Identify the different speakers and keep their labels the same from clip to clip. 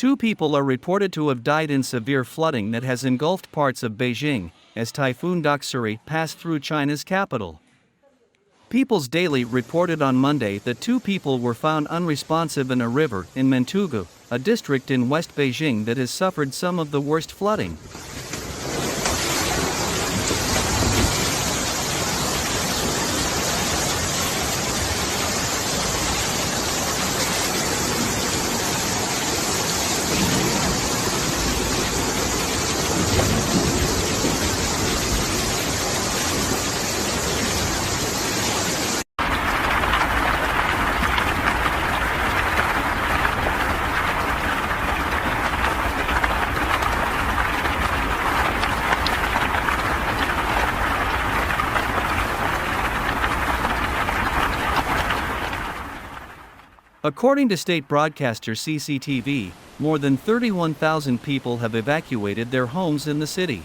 Speaker 1: 2 people are reported to have died in severe flooding that has engulfed parts of Beijing, as Typhoon Doksuri passed through China's capital. People's Daily reported on Monday that 2 people were found unresponsive in a river in Mentougou, a district in West Beijing that has suffered some of the worst flooding. According to state broadcaster CCTV, more than 31,000 people have evacuated their homes in the city.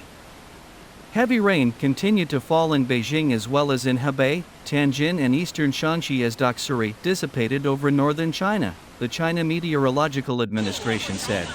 Speaker 1: Heavy rain continued to fall in Beijing as well as in Hebei, Tianjin and eastern Shanxi as Doksuri dissipated over northern China, the China Meteorological Administration said.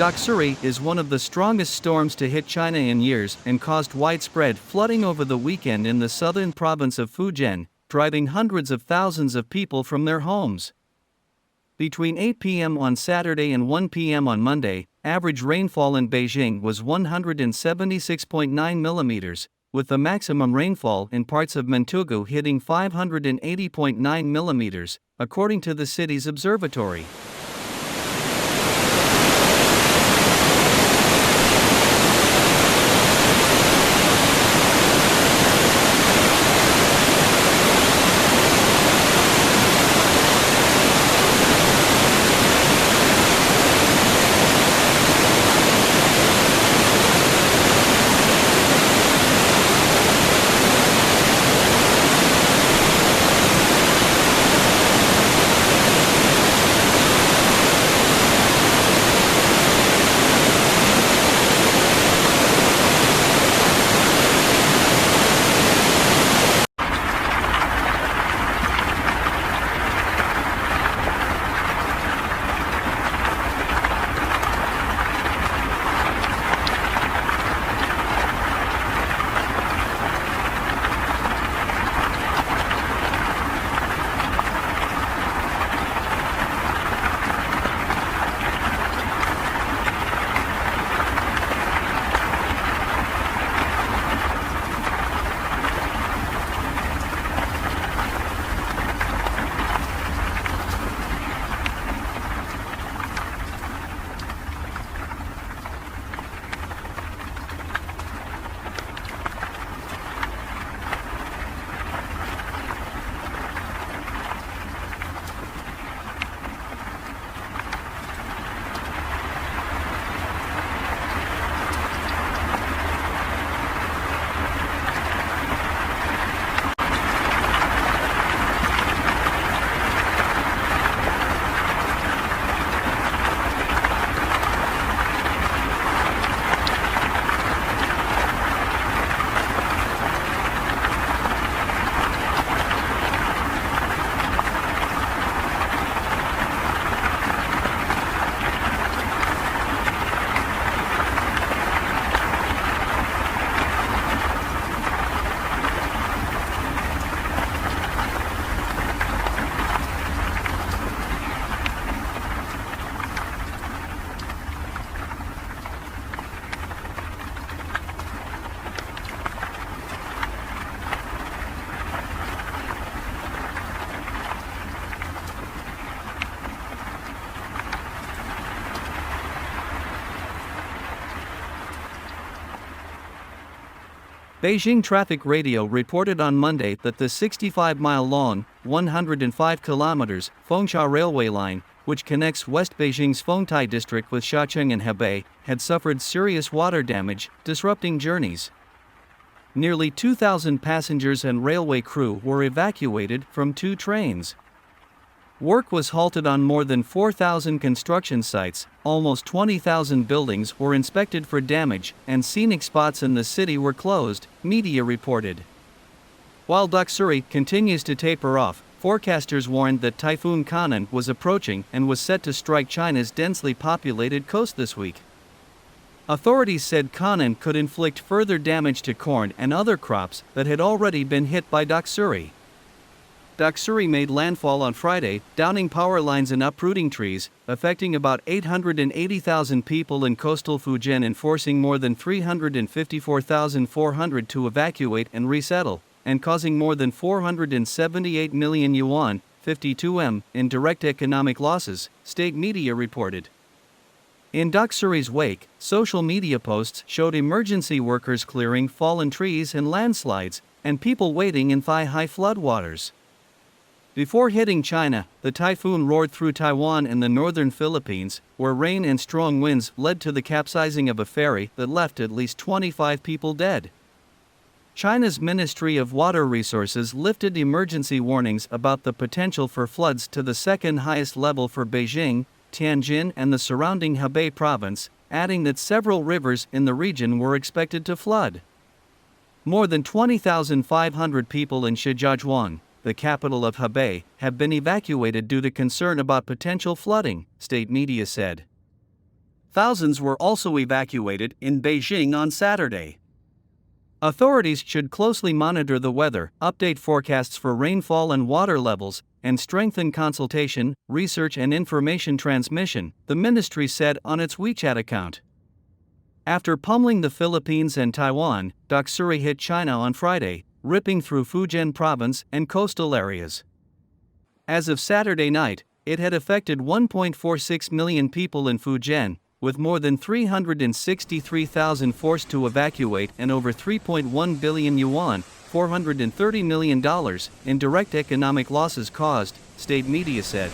Speaker 1: Doksuri is one of the strongest storms to hit China in years and caused widespread flooding over the weekend in the southern province of Fujian, driving hundreds of thousands of people from their homes. Between 8 p.m. on Saturday and 1 p.m. on Monday, average rainfall in Beijing was 176.9 millimeters, with the maximum rainfall in parts of Mentougou hitting 580.9 millimeters, according to the city's observatory. Beijing Traffic Radio reported on Monday that the 65-mile-long, 105 kilometers, Fengsha railway line, which connects West Beijing's Fengtai district with Xiaocheng and Hebei, had suffered serious water damage, disrupting journeys. Nearly 2,000 passengers and railway crew were evacuated from 2 trains. Work was halted on more than 4,000 construction sites, almost 20,000 buildings were inspected for damage, and scenic spots in the city were closed, media reported. While Doksuri continues to taper off, forecasters warned that Typhoon Kanan was approaching and was set to strike China's densely populated coast this week. Authorities said Kanan could inflict further damage to corn and other crops that had already been hit by Doksuri. Doksuri made landfall on Friday, downing power lines and uprooting trees, affecting about 880,000 people in coastal Fujian and forcing more than 354,400 to evacuate and resettle, and causing more than 478 million yuan, 52 M, in direct economic losses, state media reported. In Doksuri's wake, social media posts showed emergency workers clearing fallen trees and landslides, and people waiting in thigh-high floodwaters. Before hitting China, the typhoon roared through Taiwan and the northern Philippines, where rain and strong winds led to the capsizing of a ferry that left at least 25 people dead. China's Ministry of Water Resources lifted emergency warnings about the potential for floods to the second highest level for Beijing, Tianjin, and the surrounding Hebei province, adding that several rivers in the region were expected to flood. More than 20,500 people in Shijiazhuang, the capital of Hebei, have been evacuated due to concern about potential flooding, state media said. Thousands were also evacuated in Beijing on Saturday. Authorities should closely monitor the weather, update forecasts for rainfall and water levels, and strengthen consultation, research and information transmission, the ministry said on its WeChat account. After pummeling the Philippines and Taiwan, Doksuri hit China on Friday, ripping through Fujian province and coastal areas. As of Saturday night, it had affected 1.46 million people in Fujian, with more than 363,000 forced to evacuate and over 3.1 billion yuan, $430 million, in direct economic losses caused, state media said.